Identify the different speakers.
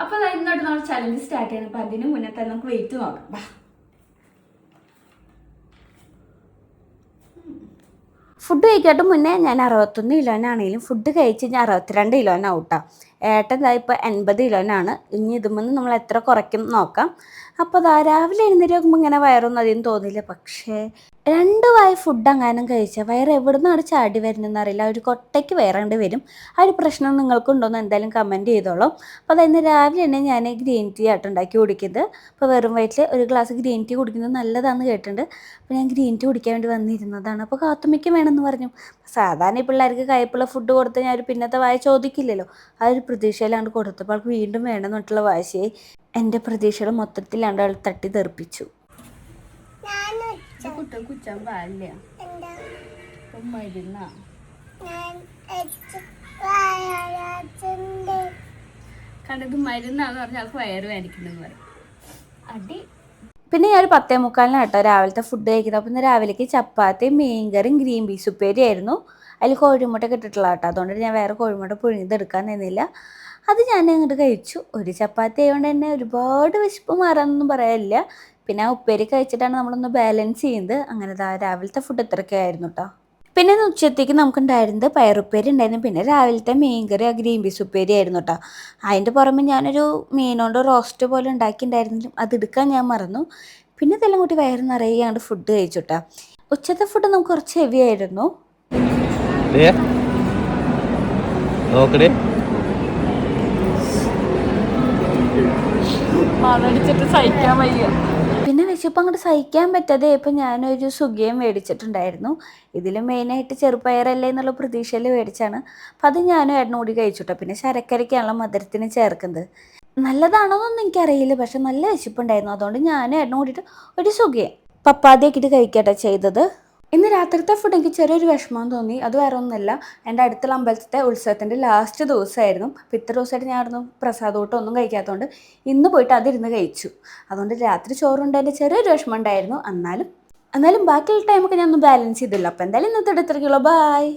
Speaker 1: അപ്പോൾ ഇന്നോട്ട് നമ്മൾ challenge start ചെയ്യണം. അപ്പോൾ അതിന് മുന്നേ തന്നെ നമുക്ക് വെയിറ്റ് നോക്കാം. ഫുഡ് കഴിക്കാട്ട് മുന്നേ ഞാൻ 61 കിലോനാണെങ്കിലും ഫുഡ് കഴിച്ച് ഞാൻ 62 കിലോനാവും കേട്ടോ. ഏട്ടൻ ഇപ്പോൾ 80 കിലോനാണ്. ഇനി ഇതുമെന്ന് നമ്മൾ എത്ര കുറയ്ക്കും നോക്കാം. അപ്പോൾ രാവിലെ എഴുന്നേറ്റ് നോക്കുമ്പോൾ ഇങ്ങനെ വയറൊന്നും അധികം തോന്നില്ല. പക്ഷേ 2 വായ ഫുഡ് അങ്ങാനും കഴിച്ചാൽ വയറ് എവിടെ നിന്നാണ് ചാടി വരുന്നതെന്ന് അറിയില്ല. ഒരു കൊട്ടയ്ക്ക് വയറേണ്ടി വരും. ആ ഒരു പ്രശ്നം നിങ്ങൾക്കുണ്ടോയെന്ന് എന്തായാലും കമൻറ്റ് ചെയ്തോളാം. അപ്പോൾ അതായത് രാവിലെ തന്നെ ഞാൻ ഗ്രീൻ ടീ ആട്ടുണ്ടാക്കി കുടിക്കുന്നത്. അപ്പോൾ വെറും വയറ്റിൽ ഒരു ഗ്ലാസ് ഗ്രീൻ ടീ കുടിക്കുന്നത് നല്ലതാണെന്ന് കേട്ടിട്ടുണ്ട്. അപ്പോൾ ഞാൻ ഗ്രീൻ ടീ കുടിക്കാൻ വേണ്ടി വന്നിരുന്നതാണ്. അപ്പോൾ കാത്തുമ്മയ്ക്ക് വേണമെന്ന് പറഞ്ഞു. സാധാരണ ഈ പിള്ളേർക്ക് കയ്പുള്ള ഫുഡ് കൊടുത്ത് ഞാൻ ഒരു പിന്നത്തെ വായ ചോദിക്കില്ലല്ലോ. ആ ഒരു പ്രതീക്ഷയിലാണ്ട് കൊടുത്തപ്പോൾ അവൾക്ക് വീണ്ടും വേണമെന്നിട്ടുള്ള വാശിയായി. എൻ്റെ പ്രതീക്ഷകൾ മൊത്തത്തിലാണ്ട് അവൾ തട്ടി തെറിപ്പിച്ചു. കുച്ചാൻ പാടില്ല മരുന്ന കണ്ടത് മരുന്നാന്ന് പറഞ്ഞാൽ അവൾക്ക് വയറ് വേദനിക്കുന്നെന്ന് പറയും. അടി. പിന്നെ ഞാൻ ഒരു 10:45 കേട്ടോ രാവിലത്തെ ഫുഡ് കഴിക്കുന്നത്. അപ്പം ഇന്ന് രാവിലേക്ക് ചപ്പാത്തിയും മീൻകറിയും ഗ്രീൻ പീസ് ഉപ്പേരി ആയിരുന്നു. അതിൽ കോഴിമുട്ട ഇട്ടിട്ടുള്ള കേട്ടോ. അതുകൊണ്ട് ഞാൻ വേറെ കോഴിമുട്ട പുഴുങ്ങിയതെടുക്കാൻ നിന്നില്ല. അത് ഞാൻ അങ്ങോട്ട് കഴിച്ചു. ഒരു ചപ്പാത്തി ആയതുകൊണ്ട് തന്നെ ഒരുപാട് വിശപ്പ് മാറാനൊന്നും പറയാനില്ല. പിന്നെ ആ ഉപ്പേരി കഴിച്ചിട്ടാണ് നമ്മളൊന്ന് ബാലൻസ് ചെയ്യുന്നത്. അങ്ങനെ രാവിലത്തെ ഫുഡ് ഇത്രയൊക്കെ ആയിരുന്നു കേട്ടോ. പിന്നെ ഉച്ചത്തേക്ക് നമുക്കുണ്ടായിരുന്നത് പയറുപ്പേരി ഉണ്ടായിരുന്നു. പിന്നെ രാവിലത്തെ മീൻകറി ആ ഗ്രീൻ പീസ് ഉപ്പേരി ആയിരുന്നു കേട്ടോ. അതിൻ്റെ പുറമെ ഞാനൊരു മീനോണ്ട് റോസ്റ്റ് പോലെ ഉണ്ടാക്കിയിട്ടുണ്ടായിരുന്നെങ്കിലും അത് എടുക്കാൻ ഞാൻ മറന്നു. പിന്നെ ഇതെല്ലാം കൂട്ടി വയറ് നിറയാണ്ട് ഫുഡ് കഴിച്ചു കേട്ടോ. ഉച്ചത്തെ ഫുഡ് നമുക്ക് കുറച്ച് ഹെവി ആയിരുന്നു. സഹിക്കാൻ വയ്യ. പിന്നെ വിശപ്പ് അങ്ങോട്ട് സഹിക്കാൻ പറ്റാതെ ഇപ്പം ഞാനൊരു സുഖിയം മേടിച്ചിട്ടുണ്ടായിരുന്നു. ഇതിൽ മെയിനായിട്ട് ചെറുപയറല്ലേ എന്നുള്ള പ്രതീക്ഷയിൽ മേടിച്ചാണ്. അപ്പം അത് ഞാനും ഏട്ടനും കൂടി കഴിച്ചുട്ടോ. പിന്നെ ശരക്കരയ്ക്കാണല്ലോ മധുരത്തിന് ചേർക്കുന്നത്. നല്ലതാണോന്നൊന്നും എനിക്കറിയില്ല. പക്ഷെ നല്ല വിശപ്പുണ്ടായിരുന്നു. അതുകൊണ്ട് ഞാനും ഏട്ടനും കൂടിയിട്ട് ഒരു സുഖിയം പപ്പാതിയാക്കിയിട്ട് കഴിക്കട്ടെ ചെയ്തത്. ഇന്ന് രാത്രിത്തെ ഫുഡ് എനിക്ക് ചെറിയൊരു വിഷമം തോന്നി. അത് വേറെ ഒന്നുമല്ല, എൻ്റെ അടുത്തുള്ള അമ്പലത്തിലെ ഉത്സവത്തിൻ്റെ ലാസ്റ്റ് ദിവസമായിരുന്നു. അപ്പോൾ ഇത്ര ദിവസമായിട്ട് ഞാൻ അവിടുന്ന് പ്രസാദോട്ടം ഒന്നും കഴിക്കാത്തതുകൊണ്ട് ഇന്ന് പോയിട്ട് അതിരുന്ന് കഴിച്ചു. അതുകൊണ്ട് രാത്രി ചോറുണ്ടതിൻ്റെ ചെറിയൊരു വിഷമം ഉണ്ടായിരുന്നു. എന്നാലും ബാക്കിയുള്ള ടൈമൊക്കെ ഞാൻ ഒന്ന് ബാലൻസ് ചെയ്തില്ല. അപ്പോൾ എന്തായാലും ഇന്നത്തെ 3 കിലോ ബായ്.